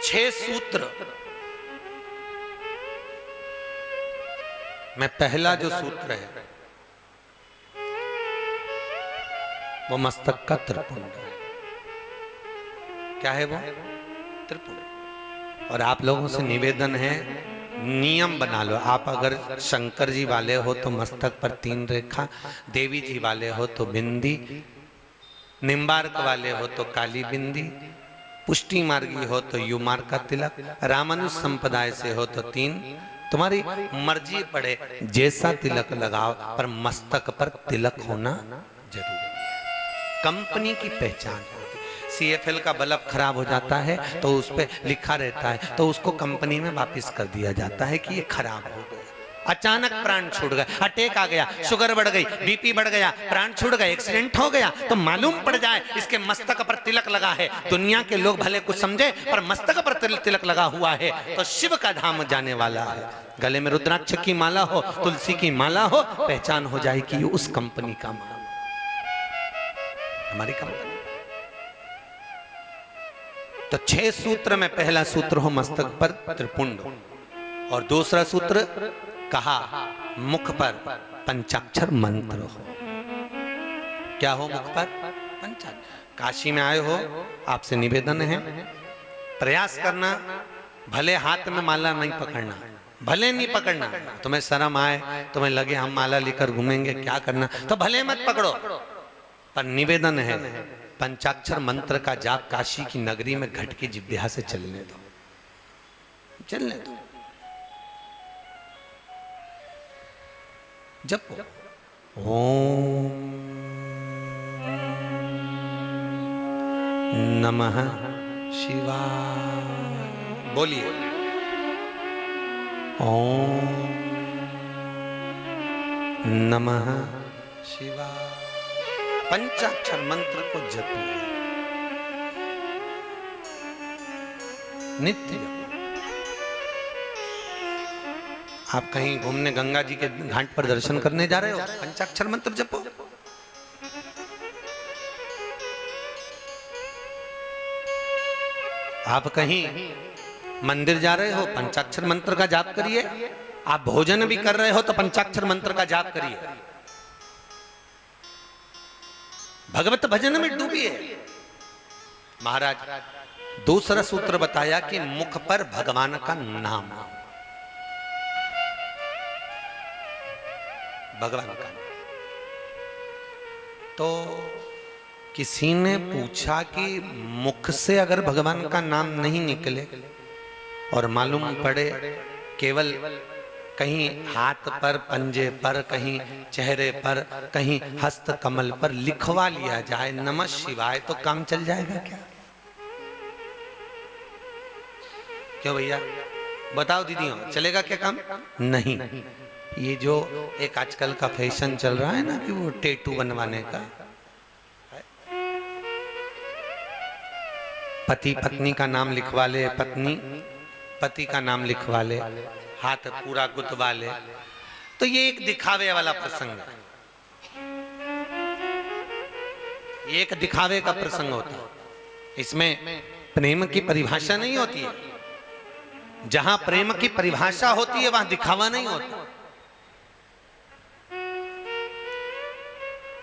6 सूत्र में पहला जो सूत्र है वो मस्तक का त्रिपुंड है। क्या है वो? त्रिपुंड। और आप लोगों से निवेदन है, नियम बना लो। आप अगर शंकर जी वाले हो तो मस्तक पर 3 रेखा, देवी जी वाले हो तो बिंदी, निम्बार्क वाले हो तो काली बिंदी, पुष्टि मार्गी हो तो युमार्ग का तिलक, रामानुज संप्रदाय से हो तो 3। तुम्हारी मर्जी पड़े जैसा तिलक लगाओ, पर मस्तक पर तिलक होना जरूरी है। कंपनी की पहचान होती है। CFL का बल्ब खराब हो जाता है तो उस पर लिखा रहता है, तो उसको कंपनी में वापस कर दिया जाता है कि ये खराब हो गया। अचानक प्राण छूट गए, अटैक आ गया, शुगर बढ़ गई, BP बढ़ गया, प्राण छूट गए, एक्सीडेंट हो गया, तो मालूम पड़ जाए इसके मस्तक पर तिलक लगा है। दुनिया के लोग भले कुछ समझे, पर मस्तक पर तिलक लगा हुआ है तो शिव का धाम जाने वाला है। गले में रुद्राक्ष की माला हो, तुलसी की माला हो, पहचान हो जाए कि उस कंपनी का माल, हमारी कंपनी। तो 6 सूत्र में पहला सूत्र हो मस्तक पर त्रिपुंड, और दूसरा सूत्र कहा मुख पर पंचाक्षर मंत्र हो। क्या हो मुख पर? पंचाक्षर। काशी में आए हो, आपसे निवेदन है, प्रयास करना, भले हाथ में माला नहीं पकड़ना, भले नहीं पकड़ना, तुम्हें शर्म आए, तुम्हें लगे हम माला लेकर घूमेंगे क्या करना, तो भले मत पकड़ो, पर निवेदन है पंचाक्षर मंत्र का जाप काशी की नगरी में घट की जिब्या से चलने दो, चलने दो। जपो ओम नमः शिवाय, बोलिए ओम नमः शिवाय। पंचाक्षर मंत्र को जपिए, नित्य जपो। आप कहीं घूमने गंगा जी के घाट पर दर्शन करने जा रहे हो, पंचाक्षर मंत्र जपो। आप कहीं मंदिर जा रहे हो, पंचाक्षर मंत्र का जाप करिए। आप भोजन भी कर रहे हो तो पंचाक्षर मंत्र का जाप करिए। भगवत भजन में डूबिए। महाराज दूसरा सूत्र बताया कि मुख पर भगवान का नाम, भगवान का नाम। तो किसी ने पूछा कि मुख से अगर भगवान का नाम नहीं निकले और मालूम पड़े केवल कहीं हाथ पर, पंजे पर, कहीं चेहरे पर, कहीं हस्त कमल पर लिखवा लिया जाए नमः शिवाय, तो काम चल जाएगा क्या? क्यों भैया बताओ दीदियों, चलेगा क्या काम? नहीं। ये जो एक आजकल का फैशन चल रहा है ना कि वो टैटू बनवाने का, पति पत्नी का नाम लिखवा ले, पत्नी पति का नाम लिखवा ले, हाथ पूरा गुथवा ले, तो ये एक दिखावे वाला प्रसंग है। ये एक दिखावे का प्रसंग होता है। इसमें प्रेम की परिभाषा नहीं होती है। जहां प्रेम की परिभाषा होती है वहां दिखावा नहीं होता।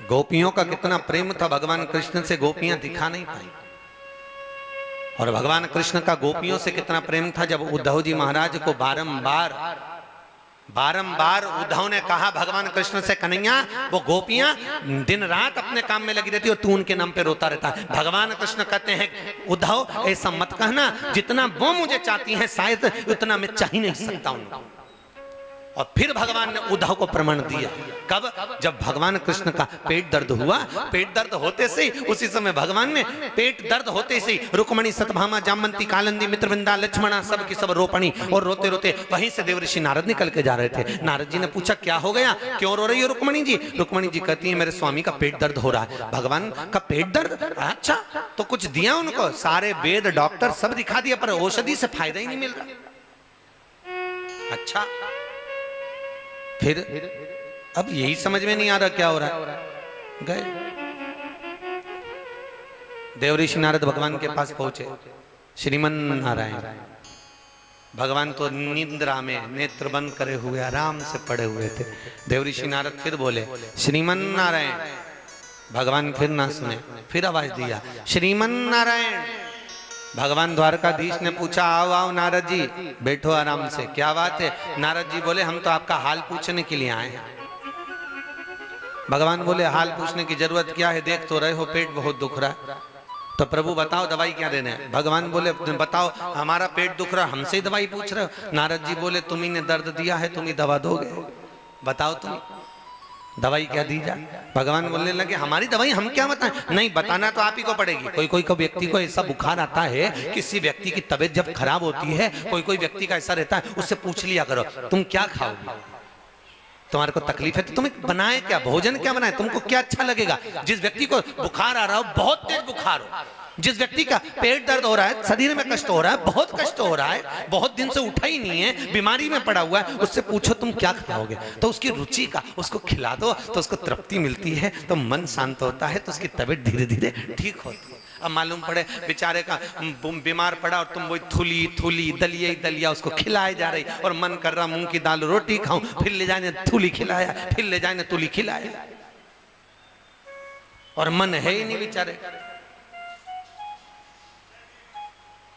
गोपियों का कितना प्रेम था भगवान कृष्ण से, गोपियां दिखा नहीं पाई। और भगवान कृष्ण का गोपियों से कितना प्रेम था, जब उद्धव जी महाराज को बारंबार उद्धव ने कहा भगवान कृष्ण से, कन्हैया वो गोपियां दिन रात अपने काम में लगी रहती और तू उनके नाम पे रोता रहता है। भगवान कृष्ण कहते हैं उद्धव ऐसा मत कहना, जितना वो मुझे चाहती हैं शायद उतना मैं चाह ही नहीं सकता उनको। और फिर भगवान ने उद्धव को प्रमाण दिया। कब? जब भगवान कृष्ण का पेट दर्द हुआ। पेट दर्द होते से उसी समय भगवान ने पेट दर्द होते से रुक्मणी, सतभामा, जामवंती, कालिंदी, मित्रवृंदा, लक्ष्मणा सब की सब रोपणी, और रोते रोते वहीं से देवऋषि नारद निकल के जा रहे थे। नारद जी ने पूछा क्या हो गया, क्यों रो रही हो रुक्मणी जी? रुक्मणी जी कहती है मेरे स्वामी का पेट दर्द हो रहा है। भगवान का पेट दर्द? अच्छा, तो कुछ दिया उनको? सारे वेद डॉक्टर सब दिखा दिया, पर औषधि से फायदा ही नहीं मिल रहा। अच्छा, फिर अब यही समझ में नहीं आ रहा क्या हो रहा है। गए देवऋषि नारद भगवान के पास पहुंचे। श्रीमन नारायण। भगवान तो निद्रा में नेत्र बंद करे हुए आराम से पड़े हुए थे। देवऋषि नारद फिर बोले श्रीमन नारायण। भगवान फिर ना सुने, फिर आवाज दिया श्रीमन नारायण। भगवान द्वारकाधीश ने पूछा आओ आओ नारद जी बैठो आराम से, क्या बात है? नारद जी बोले हम तो आपका हाल पूछने के लिए आए हैं। भगवान बोले हाल पूछने की जरूरत क्या है, देख तो रहे हो पेट बहुत दुख रहा है, तो प्रभु बताओ दवाई क्या देने है? भगवान बोले बताओ हमारा पेट दुख रहा, हमसे ही दवाई पूछ रहे हो? नारद जी बोले तुम ही ने दर्द दिया है, तुम ही दवा दोगे, बताओ तुम दवाई क्या दी जाए? भगवान बोलने लगे हमारी दवाई हम क्या बताएं? नहीं बताना तो आप ही को पड़ेगी। कोई कोई को व्यक्ति को ऐसा बुखार आता है, किसी व्यक्ति की तबीयत जब खराब होती है, कोई कोई व्यक्ति का ऐसा रहता है, उससे पूछ लिया करो तुम क्या खाओगे, तुम्हारे को तकलीफ है तो तुम्हें बनाए क्या, भोजन क्या बनाए, तुमको क्या अच्छा लगेगा। जिस व्यक्ति को बुखार आ रहा हो, बहुत तेज बुखार हो, जिस व्यक्ति का पेट दर्द हो रहा है, शरीर में कष्ट हो रहा है, बहुत कष्ट हो रहा है, बहुत दिन से उठा ही नहीं है, बीमारी में पड़ा हुआ है, उससे पूछो तुम क्या खाओगे, तो उसकी रुचि का उसको खिला दो तो उसको तृप्ति मिलती है, तो मन शांत होता है, तो उसकी तबीयत धीरे धीरे ठीक होती है। अब मालूम पड़े बेचारे का बीमार पड़ा और तुम वही थुली थुली दलिया ही दलिया उसको खिलाए जा रही, और मन कर रहा मूंग की दाल रोटी खाऊं, फिर ले जाने थुली खिलाया, फिर ले जाने तुली खिलाया, और मन है ही नहीं बेचारे,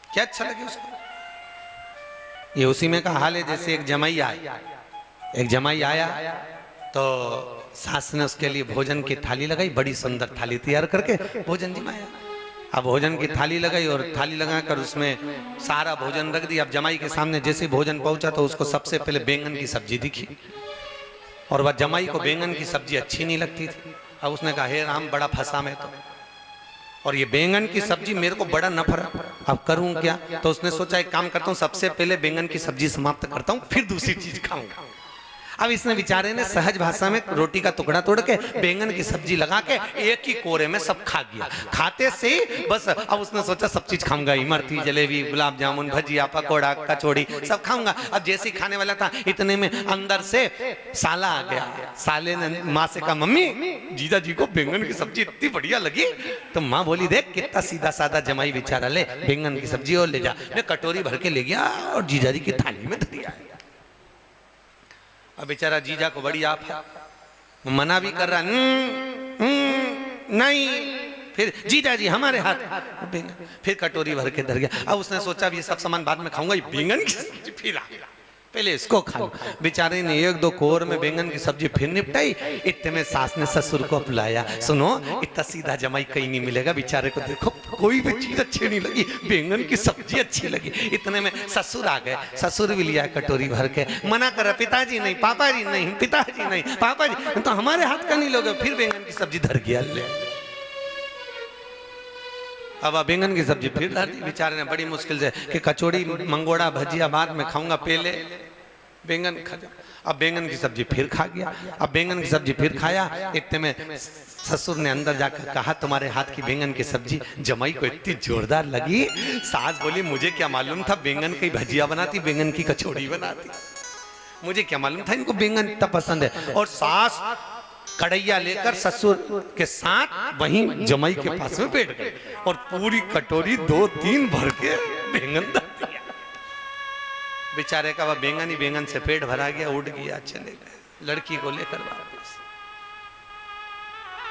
क्या अच्छा लगे उसको। ये उसी में का हाल है जैसे एक जमाई आया, एक जमाई आया तो सास ने उसके लिए भोजन की थाली लगाई, बड़ी सुंदर थाली तैयार करके भोजन जिमाया। अब भोजन की थाली लगाई और थाली लगाकर उसमें सारा भोजन रख दिया। अब जमाई के सामने जैसे भोजन पहुंचा तो उसको सबसे पहले बैंगन की सब्जी दिखी, और वह जमाई को बैंगन की सब्जी अच्छी नहीं लगती थी। अब उसने कहा हे राम बड़ा फंसा मैं तो, और ये बैंगन की सब्जी मेरे को बड़ा नफरत, अब करूं क्या? तो उसने सोचा एक काम करता हूं, सबसे पहले बैंगन की सब्जी समाप्त करता हूं, फिर दूसरी चीज खाऊंगा। अब इसने बेचारे ने सहज भाषा में रोटी का टुकड़ा तोड़ के बैंगन की सब्जी लगा के एक ही कोरे में सब खा गया। खाते से बस अब उसने सोचा सब चीज खाऊंगा, इमरती जलेबी गुलाब जामुन भजिया पकौड़ा कचौड़ी सब खाऊंगा। अब जैसे ही खाने वाला था इतने में अंदर से साला आ गया। साले ने माँ से कहा मम्मी जीजा जी को बैंगन की सब्जी इतनी बढ़िया लगी, तो माँ बोली देख कितना सीधा साधा जमाई बेचारा, ले बैंगन की सब्जी और ले जा। मैं कटोरी भर के ले गया और जीजा जी की थाली में धरी आया। अब बेचारा जीजा को बड़ी आप मना भी कर रहा नहीं, फिर जीजा जी हमारे हाथ, फिर कटोरी भर के धर गया। अब उसने सोचा ये सब सामान बाद में खाऊंगा, ये बैंगन की सब्जी फिर आ गया, पहले इसको खा लो। बेचारे ने एक दो कोर में बैंगन की सब्जी फिर निपटाई। इतने में सास ने ससुर को बुलाया, सुनो इतना सीधा जमाई कहीं नहीं मिलेगा, बेचारे को देखो कोई भी चीज अच्छी नहीं लगी, बैंगन की सब्जी अच्छी लगी। इतने में ससुर आ गए, ससुर भी लिया कटोरी भर के, मना कर पिताजी नहीं, पापा जी नहीं, पिताजी नहीं, पापा जी तो हमारे हाथ का नहीं लोगे, फिर बैंगन की सब्जी धर गया ले। अब बैंगन की सब्जी फिर डाल दी बेचारे ने बड़ी मुश्किल से कि कचौड़ी मंगोड़ा भजिया बाद में खाऊंगा, पहले बैंगन खा जाओ। अब बैंगन की सब्जी फिर खा गया। अब बैंगन की सब्जी फिर खाया। इतने में ससुर ने अंदर जाकर कहा तुम्हारे हाथ की बैंगन की सब्जी जमाई को इतनी जोरदार लगी। सास बोली मुझे क्या मालूम था बैंगन की भजिया बनाती, बैंगन की कचौड़ी बनाती, मुझे क्या मालूम था इनको बैंगन इतना पसंद है। और सास कढ़ैया लेकर ससुर के साथ वहीं जमाई के पास में बैठ गए और पूरी कटोरी 2-3 भर के बैंगन डाल दिया। बेचारे का वह बैंगन ही बैंगन से पेट भरा गया, उड़ गया, चले गए लड़की को लेकर वापस।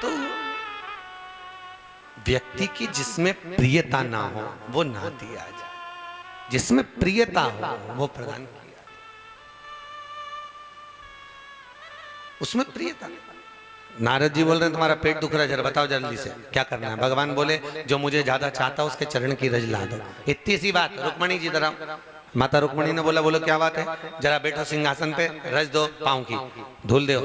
तो व्यक्ति की जिसमें प्रियता ना हो वो ना दिया जाए, जिसमें प्रियता हो वो प्रदान किया, उसमें प्रियता। नारद जी बोल रहे हैं तुम्हारा पेट दुख रहा है, जरा बताओ जल्दी से क्या करना है। भगवान बोले जो मुझे ज्यादा चाहता उसके चरण की रज ला दो। इतनी सी बात। रुक्मणी जी जरा, माता रुक्मणी ने बोला बोलो क्या बात है, जरा बैठो सिंहासन पे, रज दो पाँव की, धूल दो।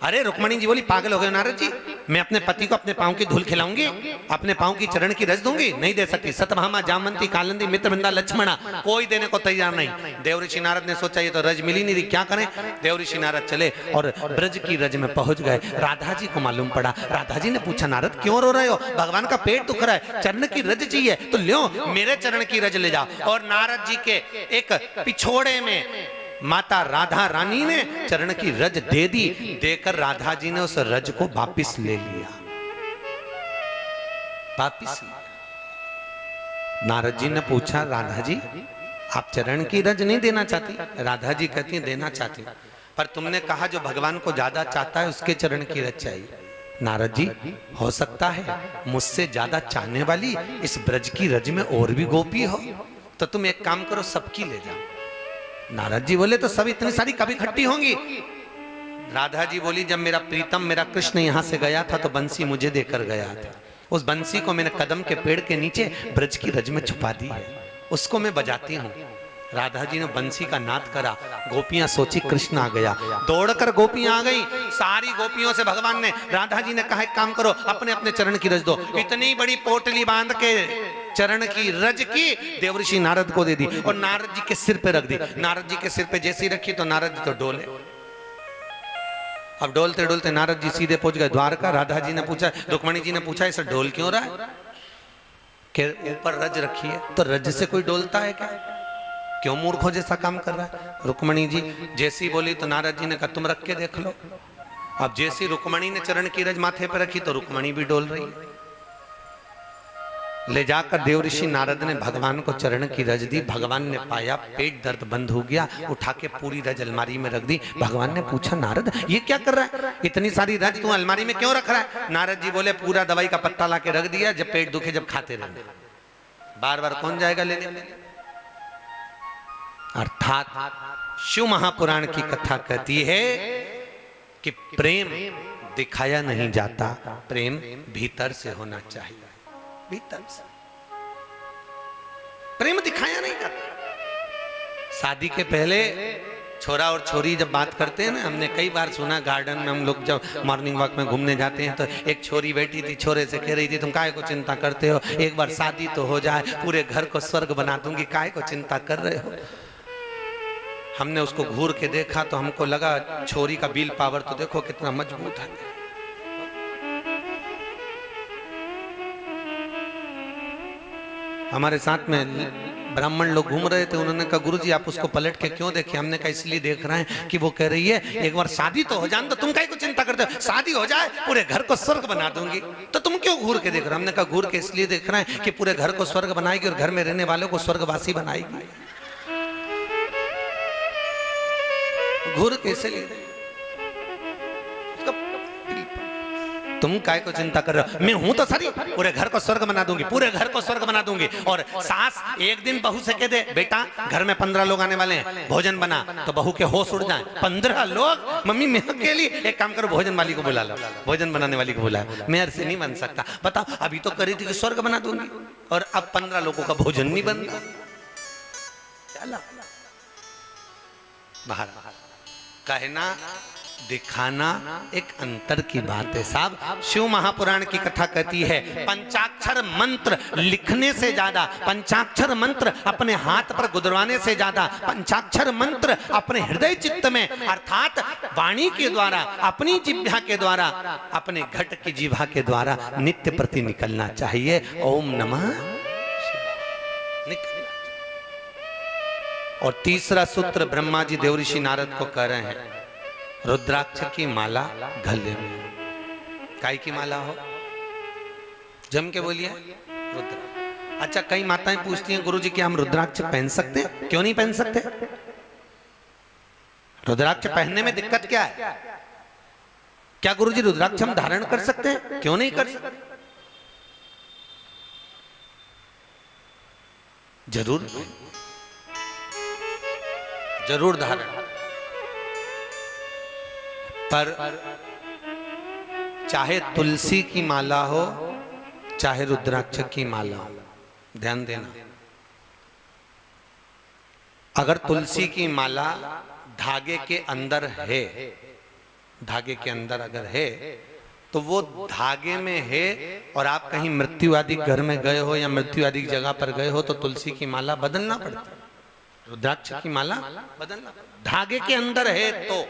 अरे रुक्मणी जी बोली पागल हो गए नारद जी, मैं अपने पति को अपने पाँव की धूल खिलाऊंगी, अपने पाँव की चरण की रज दूंगी? नहीं दे सकती। सतभामा जामवंती कालिंदी मित्रवृंदा लक्ष्मणा कोई देने को तैयार नहीं। देवऋषि नारद ने सोचा ये तो रज मिली नहीं रही, क्या करें। देवऋषि नारद चले और ब्रज की रज में पहुंच गए। राधा जी को मालूम पड़ा। राधा जी ने पूछा नारद क्यों रो रहे हो, भगवान का पेट दुख रहा है, चरण की रज चाहिए तो लो मेरे चरण की रज ले जाओ। और नारद जी के एक पिछोड़े में माता राधा रानी ने चरण की रज दे दी। देकर राधा जी ने उस रज को वापिस ले लिया, वापिस लिया। नारद जी ने पूछा, राधा जी आप चरण की रज नहीं देना चाहती? राधा जी कहती हैं देना चाहती, पर तुमने कहा जो भगवान को ज्यादा चाहता है उसके चरण की रज चाहिए। नारद जी हो सकता है मुझसे ज्यादा चाहने वाली इस ब्रज की रज में और भी गोपी हो, तो तुम एक काम करो सबकी ले जाओ। नारद जी बोले तो सब इतनी सारी कभी इकट्ठी होंगी? राधा जी बोली जब मेरा प्रीतम मेरा कृष्ण यहाँ से गया था तो बंसी मुझे देकर गया था, उस बंसी को मैंने कदम के पेड़ के नीचे ब्रज की रज में छुपा दी है, उसको मैं बजाती हूँ। राधा जी ने बंसी का नाद करा, गोपियां सोची कृष्ण आ गया, दौड़कर गोपियां आ गई। सारी गोपियों से भगवान ने, राधा जी ने कहा एक काम करो अपने अपने चरण की रज दो। इतनी बड़ी पोटली बांध के चरण की रज की देवर्षि नारद को दे दी और नारद जी के सिर पे रख दी। नारद जी के सिर पे जैसी रखी तो नारद जी तो डोले। अब डोलते डोलते नारद जी सीधे पहुंच गए द्वारका। राधा जी ने पूछा, रुक्मणी जी ने पूछा ऐसा डोल क्यों रहा है? कि ऊपर रज रखी है, तो रज से कोई डोलता है क्या? क्यों मूर्खों जैसा काम कर रहा है? रुक्मणी जी जैसी बोली तो नारद जी ने कहा तुम रख के देख लो। अब जैसी रुक्मणी ने चरण की रज माथे पर रखी तो रुक्मणी भी डोल रही है। ले जाकर देवऋषि नारद ने भगवान को चरण की रज दी। भगवान ने पाया पेट दर्द बंद हो गया, उठा के पूरी रज अलमारी में रख दी। भगवान ने पूछा नारद ये क्या कर रहा है, इतनी सारी रज तू अलमारी में क्यों रख रहा है? नारद जी बोले पूरा दवाई का पत्ता ला के रख दिया, जब पेट दुखे जब खाते रहने, बार बार कौन जाएगा लेने। अर्थात शिव महापुराण की कथा कहती है कि प्रेम दिखाया नहीं जाता, प्रेम भीतर से होना चाहिए। भीतर से प्रेम दिखाया नहीं जाता। शादी के पहले छोरा और छोरी जब बात करते हैं ना, हमने कई बार सुना गार्डन में हम लोग जब मॉर्निंग वॉक में घूमने जाते हैं तो एक छोरी बैठी थी, छोरे से कह रही थी तुम काहे को चिंता करते हो, एक बार शादी तो हो जाए, पूरे घर को स्वर्ग बना दूंगी, काहे को चिंता कर रहे हो। हमने उसको घूर के देखा तो हमको लगा छोरी का बिल पावर तो देखो कितना मजबूत है। हमारे साथ में ब्राह्मण लोग घूम रहे थे, उन्होंने कहा गुरुजी आप उसको पलट के क्यों देखे? हमने कहा इसलिए देख रहे हैं कि वो कह रही है एक बार शादी तो हो जाए, तो तुम काहे को चिंता करते हो, शादी हो जाए पूरे घर को स्वर्ग बना दूंगी, तो तुम क्यों घूर के देख रहे हो? हमने कहा घूर के इसलिए देख रहे हैं कि पूरे घर को स्वर्ग बनाएगी और घर में रहने वालों को स्वर्गवासी बनाएगी। घूर कैसे ले तुम काय को चिंता कर रहे हो? मैं हूं तो सरी, पूरे घर को स्वर्ग बना दूंगी, पूरे घर को स्वर्ग बना दूंगी। और सास एक दिन बहू से कह दे बेटा घर में 15 लोग आने वाले हैं, भोजन बना, तो बहू के होश उड़ जाए। 15 लोग? मम्मी मैं अकेली? एक काम करो भोजन वाली को बुला लो, भोजन बनाने वाली को बुला, मैं ऐसे नहीं बन सकता। बताओ अभी तो करी थी कि स्वर्ग बना दूंगी और अब 15 लोगों का भोजन नहीं बन रहा। बाहर कहना दिखाना एक अंतर की बात है साहब। शिव महापुराण की कथा कहती है पंचाक्षर मंत्र लिखने से ज्यादा, पंचाक्षर मंत्र अपने हाथ पर गुदरवाने से ज्यादा, पंचाक्षर मंत्र अपने हृदय चित्त में अर्थात वाणी के द्वारा, अपनी जिह्वा के द्वारा, अपने घट की जिह्वा के द्वारा नित्य प्रति निकलना चाहिए। ओम नमः निकलना। और तीसरा सूत्र ब्रह्मा जी देवऋषि नारद को कह रहे हैं रुद्राक्ष की माला गले में। काय की माला हो? जम के बोलिए रुद्र। अच्छा कई माताएं पूछती हैं गुरुजी क्या हम रुद्राक्ष पहन सकते हैं? क्यों नहीं पहन सकते? रुद्राक्ष पहनने में दिक्कत क्या है? क्या गुरुजी रुद्राक्ष हम धारण कर सकते हैं? क्यों नहीं कर सकते? जरूर जरूर धारण, पर चाहे तुलसी की माला हो चाहे रुद्राक्ष की माला हो, ध्यान देना। अगर तुलसी की माला धागे के अंदर है, धागे के अंदर अगर है तो वो धागे में है और आप कहीं मृत्यु आदि घर में गए हो या मृत्यु आदि जगह पर गए हो तो तुलसी की माला बदलना पड़ता है, रुद्राक्ष की माला बदलना। धागे के अंदर है तो,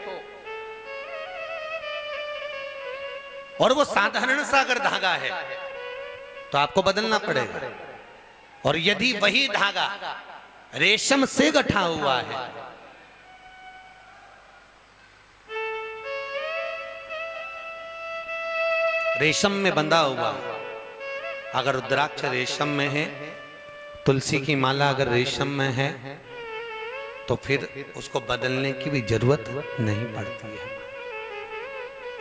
और वो साधारण सा अगर धागा है तो आपको बदलना पड़ेगा। और यदि वही धागा रेशम से गठा हुआ है, रेशम में बंधा हुआ, अगर रुद्राक्ष रेशम में है तुलसी की माला अगर रेशम में है तो फिर उसको बदलने की भी जरूरत नहीं पड़ती है।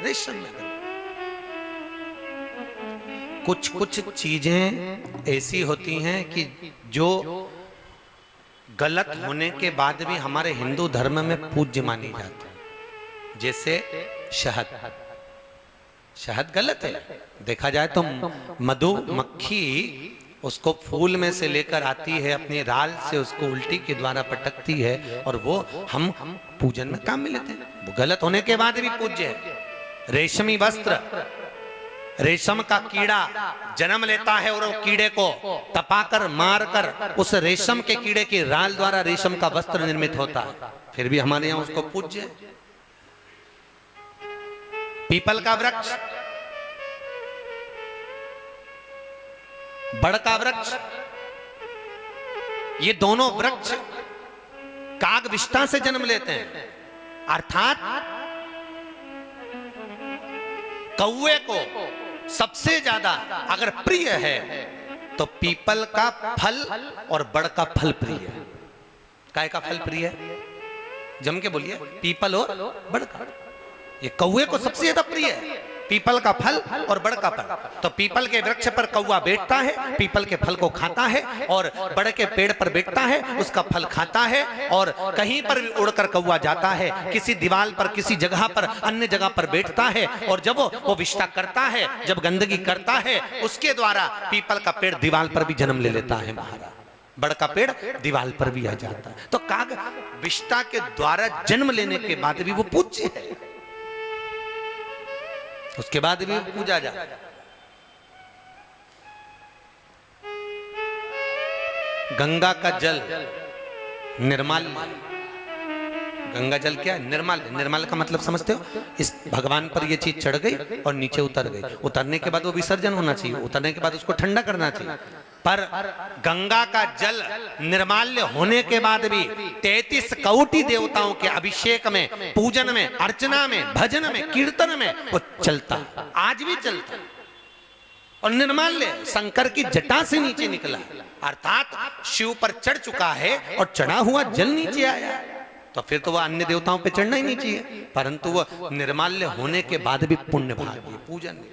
रेशम में कुछ कुछ चीजें ऐसी होती हैं कि जो गलत होने के बाद भी हमारे हिंदू धर्म में पूज्य मानी जाती है। जैसे शहद, शहद गलत है, देखा जाए तो मधुमक्खी उसको फूल में से लेकर आती है, अपनी राल से उसको उल्टी के द्वारा पटकती है और वो हम पूजन में काम में लेते हैं। वो गलत होने के बाद भी पूज्य है। रेशमी वस्त्र, रेशम का कीड़ा जन्म लेता है और वो कीड़े को तपाकर मारकर उस रेशम के कीड़े की राल द्वारा रेशम का वस्त्र निर्मित होता है, फिर भी हमारे यहां उसको पूज्य है। पीपल का वृक्ष, बड़ का वृक्ष, ये दोनों वृक्ष कागविष्ठा से जन्म लेते हैं, अर्थात कौवे को सबसे ज्यादा अगर प्रिय है तो पीपल का फल और बड़ का फल प्रिय है। काय का फल प्रिय है? जम के बोलिए। पीपल और बड़ का, ये कौवे को सबसे ज्यादा प्रिय है, पीपल का फल और बड़ का फल। तो पीपल के वृक्ष पर कौवा बैठता है, पीपल के फल को खाता है, और बड़ के पेड़ पर बैठता है, उसका फल खाता है। और कहीं पर भी उड़कर कौवा जाता है, किसी दीवार पर, किसी जगह पर, अन्य जगह पर बैठता है, और जब वो विष्ठा करता है, जब गंदगी करता है, उसके द्वारा पीपल का पेड़ दीवार पर भी जन्म ले लेता है महाराज, बड़ का पेड़ दीवार पर भी आ जाता है। तो काग विष्ठा के द्वारा जन्म लेने के बाद भी वो पूज्य है, उसके बाद भी पूजा जाए। गंगा का जल निर्मल, गंगा जल क्या है? निर्मल। निर्मल का मतलब समझते हो? इस भगवान पर ये चीज चढ़ गई और नीचे उतर गई, उतरने के बाद वो विसर्जन होना चाहिए, उतरने के बाद उसको ठंडा करना चाहिए। पर गंगा का जल निर्माल्य होने के बाद भी 33 कोटि देवताओं के अभिषेक में, पूजन में, अर्चना में, भजन में, कीर्तन में वो चलता, आज भी चलता। और निर्माल्य शंकर की जटा से नीचे निकला, अर्थात शिव पर चढ़ चुका है और चढ़ा हुआ जल नीचे आया, तो फिर तो वह अन्य देवताओं पे चढ़ना ही नहीं चाहिए, परंतु वह निर्माल्य होने के बाद भी पुण्य भागी पूजन।